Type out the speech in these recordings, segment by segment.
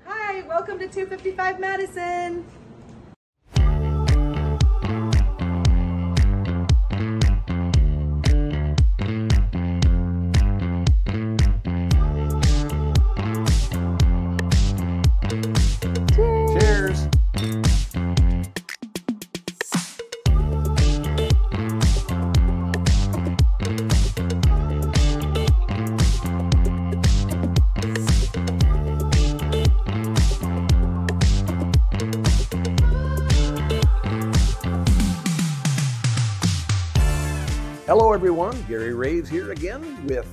Hi, welcome to 255 Madison. Cheers. Hello everyone, Gary Raze here again with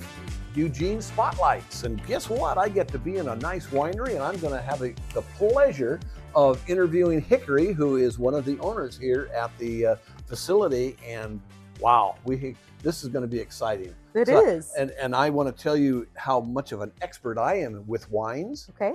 Eugene Spotlights. And guess what? I get to be in a nice winery, and I'm going to have the pleasure of interviewing Hickory, who is one of the owners here at the facility. And wow, this is going to be exciting. It is. And I want to tell you how much of an expert I am with wines. Okay.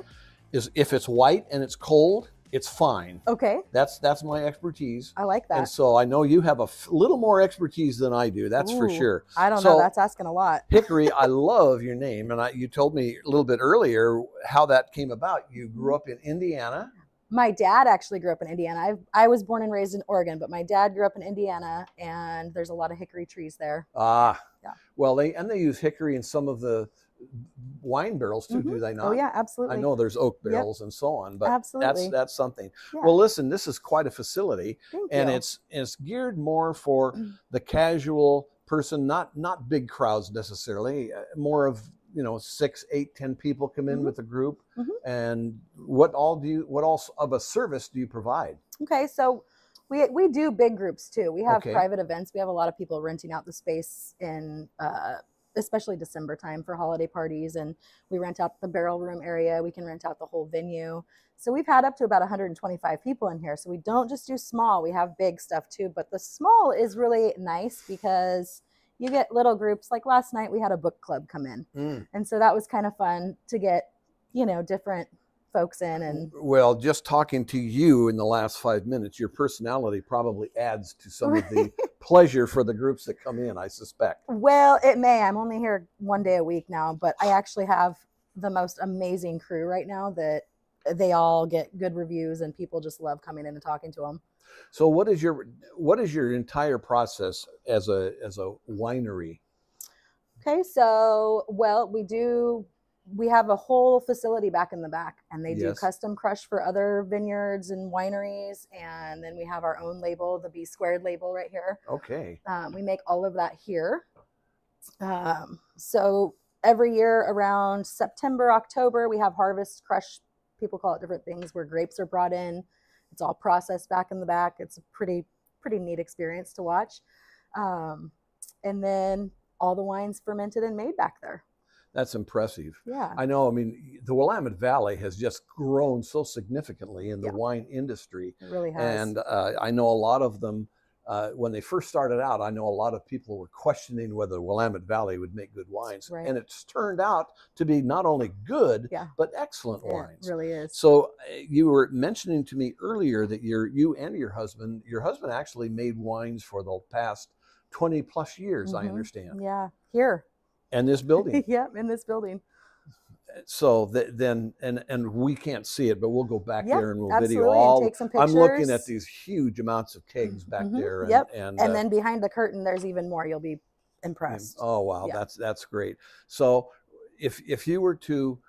Is if it's white and it's cold, it's fine. Okay. That's my expertise. I like that. And so I know you have a little more expertise than I do. That's for sure. I don't know. That's asking a lot. Hickory, I love your name. And you told me a little bit earlier how that came about. You grew up in Indiana. My dad actually grew up in Indiana. I was born and raised in Oregon, but my dad grew up in Indiana, and there's a lot of hickory trees there. Ah. Yeah. Well, they use hickory in some of the wine barrels too, do they not? Oh yeah, absolutely. I know there's oak barrels and so on, but absolutely. that's something. Yeah. Well, listen, this is quite a facility. Thank and you. it's geared more for the casual person, not big crowds necessarily, more of 6, 8, 10 people come in with a group. And what else of a service do you provide? Okay, so we do big groups too. We have Okay. private events. We have a lot of people renting out the space in especially December time for holiday parties, and we rent out the barrel room area. We can rent out the whole venue. So we've had up to about 125 people in here. So we don't just do small, we have big stuff too, but the small is really nice because you get little groups. Like last night we had a book club come in. And so that was kind of fun to get, different folks in. And well, just talking to you in the last 5 minutes, your personality probably adds to some of the pleasure for the groups that come in, I suspect. Well, it may. I'm only here one day a week now, but I actually have the most amazing crew right now that they all get good reviews, and people just love coming in and talking to them. So what is your entire process as a winery? Okay, so we have a whole facility back in the back, and they do custom crush for other vineyards and wineries. And then we have our own label, the B Squared label right here. Okay. We make all of that here. So every year around September, October, we have harvest crush. People call it different things, where grapes are brought in. It's all processed back in the back. It's a pretty neat experience to watch. And then all the wines fermented and made back there. That's impressive. Yeah. I know. I mean, the Willamette Valley has just grown so significantly in the wine industry. It really has. And I know a lot of them, when they first started out, I know a lot of people were questioning whether the Willamette Valley would make good wines. Right. And it's turned out to be not only good, but excellent wines. It really is. So you were mentioning to me earlier that you and your husband actually made wines for the past 20 plus years, I understand. Yeah, here. And this building. Yep, in this building. So then we can't see it, but we'll go back there and we'll video and all. take some pictures. I'm looking at these huge amounts of kegs back there. And then behind the curtain, there's even more. You'll be impressed. Oh wow, that's great. So if you were to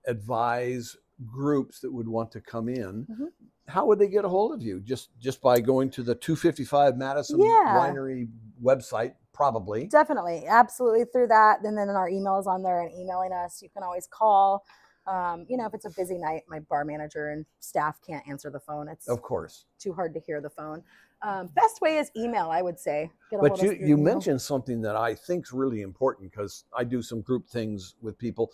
advise groups that would want to come in, how would they get a hold of you? Just by going to the 255 Madison Winery website? Probably. Definitely. Absolutely, through that. And then our email is on there, and emailing us. You can always call. If it's a busy night, my bar manager and staff can't answer the phone. It's of course too hard to hear the phone. Best way is email, I would say. But you mentioned something that I think is really important, because I do some group things with people.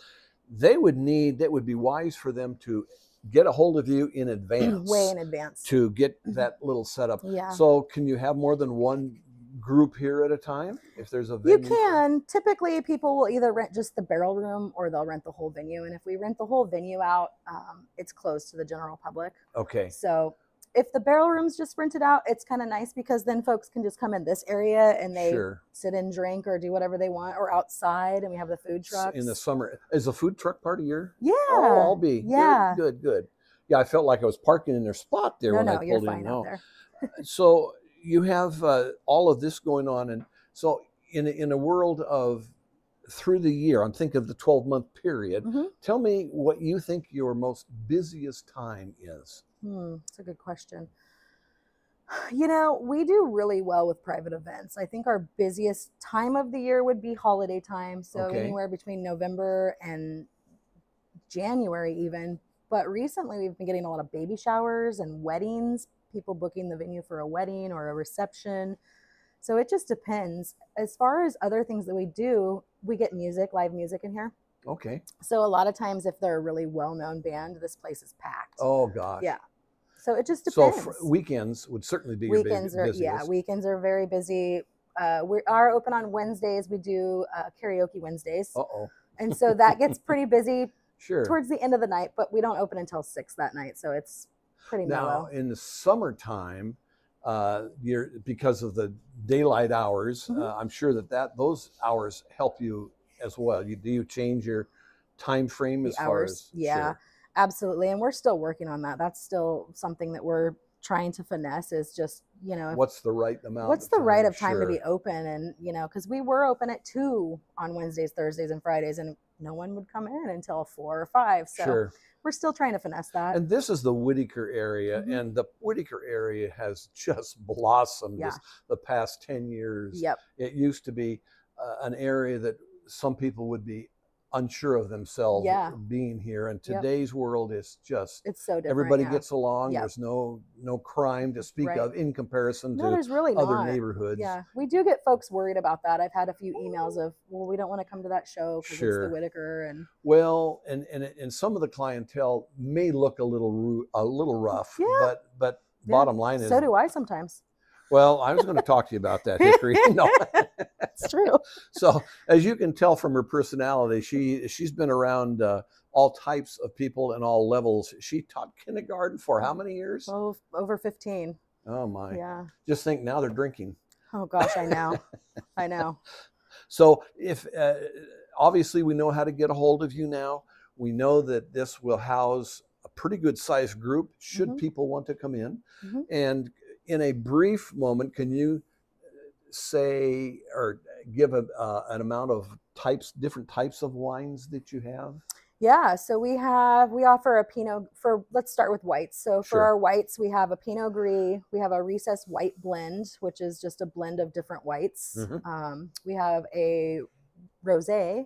That would be wise for them to get a hold of you in advance. Way in advance. To get that little setup. Yeah. So can you have more than one group here at a time if there's a venue? You can. Typically people will either rent just the barrel room, or they'll rent the whole venue. And if we rent the whole venue out, it's closed to the general public. Okay. So if the barrel room's just rented out, it's kind of nice because then folks can just come in this area and they sit and drink or do whatever they want, or outside, and we have the food trucks. In the summer, is a food truck part of your? Yeah. Oh, I'll be. Yeah. Good. Yeah, I felt like I was parking in their spot there when I pulled you're in. Fine out there. So you have all of this going on, and so in a world of through the year, I'm thinking of the 12-month period. Tell me what you think your most busiest time is. That's a good question. You know, we do really well with private events. I think our busiest time of the year would be holiday time. So anywhere between November and January even. But recently we've been getting a lot of baby showers and weddings, people booking the venue for a wedding or a reception. So it just depends. As far as other things that we do, we get music, live music in here. Okay. So a lot of times if they're a really well-known band, this place is packed. Oh gosh. Yeah. So it just depends. So weekends would certainly be your busiest. Yeah, weekends are very busy. We are open on Wednesdays. We do karaoke Wednesdays. And so that gets pretty busy towards the end of the night, but we don't open until 6 that night. So it's pretty mellow. Now, in the summertime, because of the daylight hours, I'm sure that those hours help you as well. Do you change your time frame as far as? Yeah, absolutely. And we're still working on that. That's still something that we're trying to finesse, is just, you know, what's the right amount? What's the right of time to be open? And, you know, because we were open at 2 on Wednesdays, Thursdays, and Fridays, and no one would come in until 4 or 5. So we're still trying to finesse that. And this is the Whitaker area, and the Whitaker area has just blossomed the past 10 years. It used to be an area that some people would be unsure of themselves being here, and today's world is just, it's so different. Everybody gets along. There's no crime to speak of in comparison to there's really other neighborhoods. We do get folks worried about that. I've had a few emails of, well, we don't want to come to that show because it's the Whitaker. And well, and some of the clientele may look a little rough, but bottom line is, so do I sometimes. Well, I was going to talk to you about that, Hickory. No, it's true. So, as you can tell from her personality, she's been around all types of people and all levels. She taught kindergarten for how many years? Oh, over 15. Oh my! Yeah. Just think, now they're drinking. Oh gosh, I know. I know. So, if obviously we know how to get a hold of you now, we know that this will house a pretty good sized group. Should people want to come in, and in a brief moment, can you say or give an amount of different types of wines that you have? Yeah, so we offer a Pinot let's start with whites. So for our whites, we have a Pinot Gris, we have a Recess white blend, which is just a blend of different whites. We have a Rosé,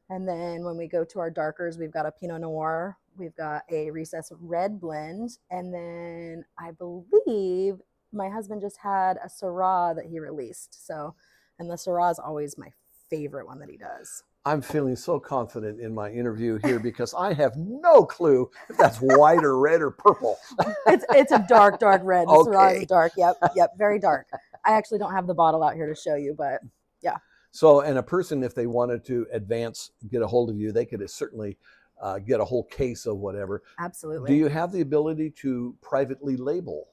and then when we go to our darkers, we've got a Pinot Noir, we've got a Recess red blend, and then I believe my husband just had a Syrah that he released. So, and the Syrah is always my favorite one that he does. I'm feeling so confident in my interview here because I have no clue if that's white or red or purple. It's a dark red. The Syrah is dark. Yep, very dark. I actually don't have the bottle out here to show you, but yeah. So, and a person, if they wanted to get a hold of you, they could certainly get a whole case of whatever. Absolutely. Do you have the ability to privately label?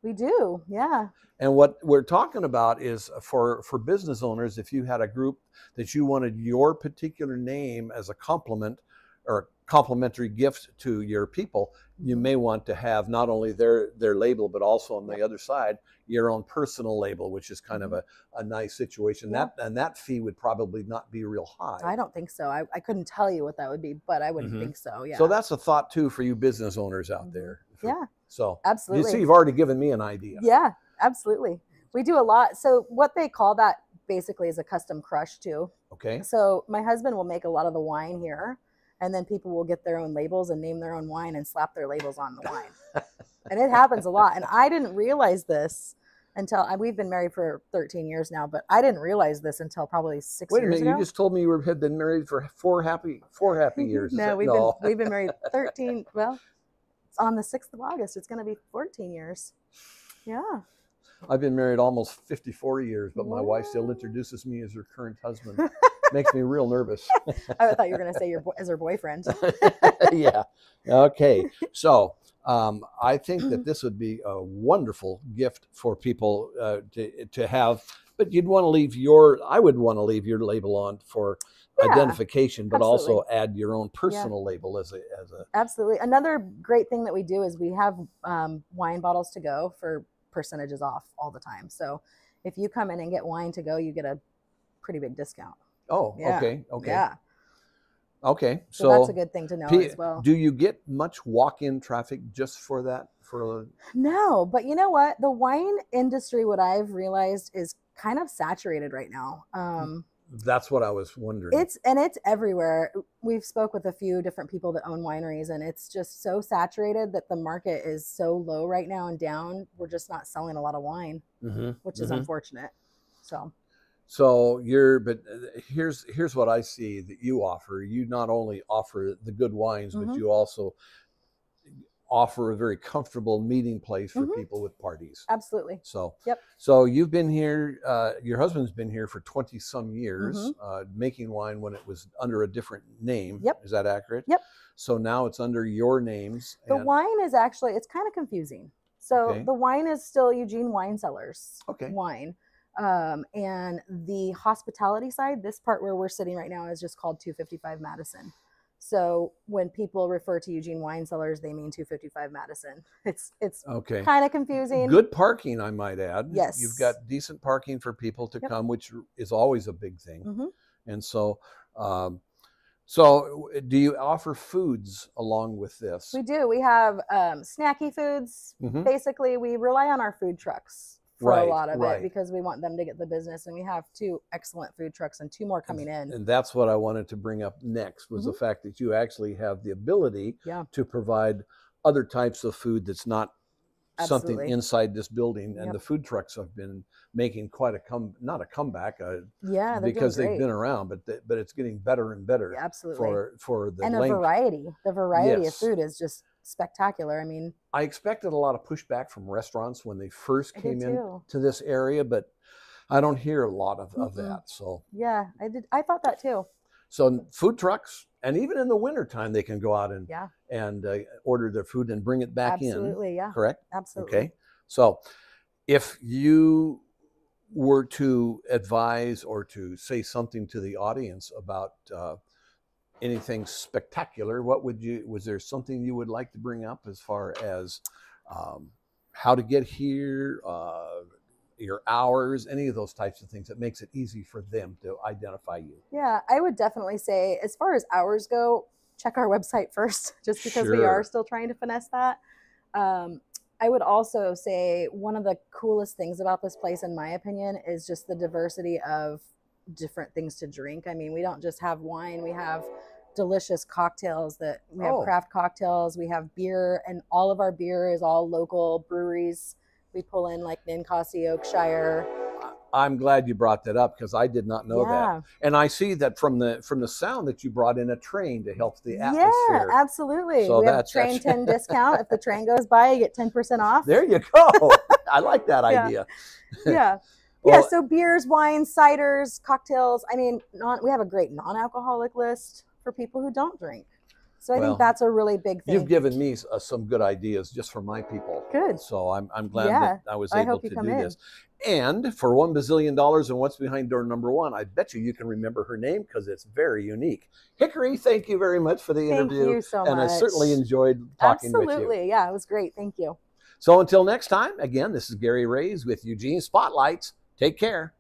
We do, yeah. And what we're talking about is for business owners, if you had a group that you wanted your particular name as a compliment or complimentary gift to your people, you may want to have not only their label, but also on the other side, your own personal label, which is kind of a nice situation. That fee would probably not be real high. I don't think so. I couldn't tell you what that would be, but I wouldn't think so, yeah. So that's a thought too for you business owners out there. Yeah. So absolutely. You see, you've already given me an idea. Yeah, absolutely. We do a lot. So what they call that basically is a custom crush too. Okay. So my husband will make a lot of the wine here, and then people will get their own labels and name their own wine and slap their labels on the wine. And it happens a lot. And I didn't realize this until we've been married for 13 years now, but I didn't realize this until probably 6 years ago. Wait a minute, you just told me you had been married for four happy years. No, we've been married 13. Well, it's on the 6th of August. It's going to be 14 years. Yeah. I've been married almost 54 years, but my wife still introduces me as her current husband. Makes me real nervous. I thought you were going to say as her boyfriend. Yeah. Okay. So I think that this would be a wonderful gift for people to have. But you'd want to leave I would want to leave your label on for identification, but absolutely. also add your own personal label as a. Absolutely. Another great thing that we do is we have wine bottles to go for percentages off all the time. So if you come in and get wine to go, you get a pretty big discount. Oh, Yeah. okay. Okay. Yeah. Okay. So that's a good thing to know as well. Do you get much walk-in traffic just for that? No, but you know what? The wine industry, what I've realized, is kind of saturated right now. That's what I was wondering. It's everywhere. We've spoke with a few different people that own wineries, and it's just so saturated that the market is so low right now and down. We're just not selling a lot of wine, which is unfortunate. So but here's what I see that you offer. You not only offer the good wines, but you also offer a very comfortable meeting place for people with parties. Absolutely. So, yep. So you've been here, your husband's been here for 20 some years, making wine when it was under a different name. Yep. Is that accurate? Yep. So now it's under your names. The wine is actually, it's kind of confusing. So the wine is still Eugene Wine Cellars wine. And the hospitality side, this part where we're sitting right now, is just called 255 Madison. So when people refer to Eugene Wine Cellars, they mean 255 Madison. It's kind of confusing. Good parking, I might add. Yes. You've got decent parking for people to come, which is always a big thing. And so, so do you offer foods along with this? We do. We have snacky foods. Basically, we rely on our food trucks for a lot of it because we want them to get the business, and we have 2 excellent food trucks and 2 more coming in. And that's what I wanted to bring up next was the fact that you actually have the ability to provide other types of food that's not something inside this building. And the food trucks have been making quite not a comeback, because they've been around, but it's getting better and better. For the and the variety of food is just spectacular. I mean, I expected a lot of pushback from restaurants when they first came into this area, but I don't hear a lot of that. So yeah, I thought that too. So food trucks, and even in the wintertime, they can go out and order their food and bring it back in. Absolutely, yeah. Correct? Absolutely. Okay. So if you were to advise or to say something to the audience about anything spectacular, was there something you would like to bring up as far as how to get here, your hours, any of those types of things that makes it easy for them to identify you? Yeah, I would definitely say, as far as hours go, check our website first, just because we are still trying to finesse that. I would also say one of the coolest things about this place, in my opinion, is just the diversity of different things to drink. I mean, we don't just have wine, we have delicious cocktails we have craft cocktails, we have beer, and all of our beer is all local breweries. We pull in like Ninkasi, Oakshire. I'm glad you brought that up because I did not know that. And I see that from the sound that you brought in a train to help the atmosphere. Yeah, absolutely. So we have a train 10 discount. If the train goes by, you get 10% off. There you go. I like that idea. Yeah. Well, so beers, wines, ciders, cocktails. I mean, we have a great non-alcoholic list for people who don't drink. So I think that's a really big thing. You've given me some good ideas just for my people. Good. So I'm glad that I was able to do this. And for $1 bazillion and what's behind door number 1, I bet you can remember her name because it's very unique. Hickory, thank you very much for the interview. Thank you so much. And I certainly enjoyed talking with you. Absolutely. Yeah, it was great. Thank you. So until next time, again, this is Gary Raze with Eugene Spotlights. Take care.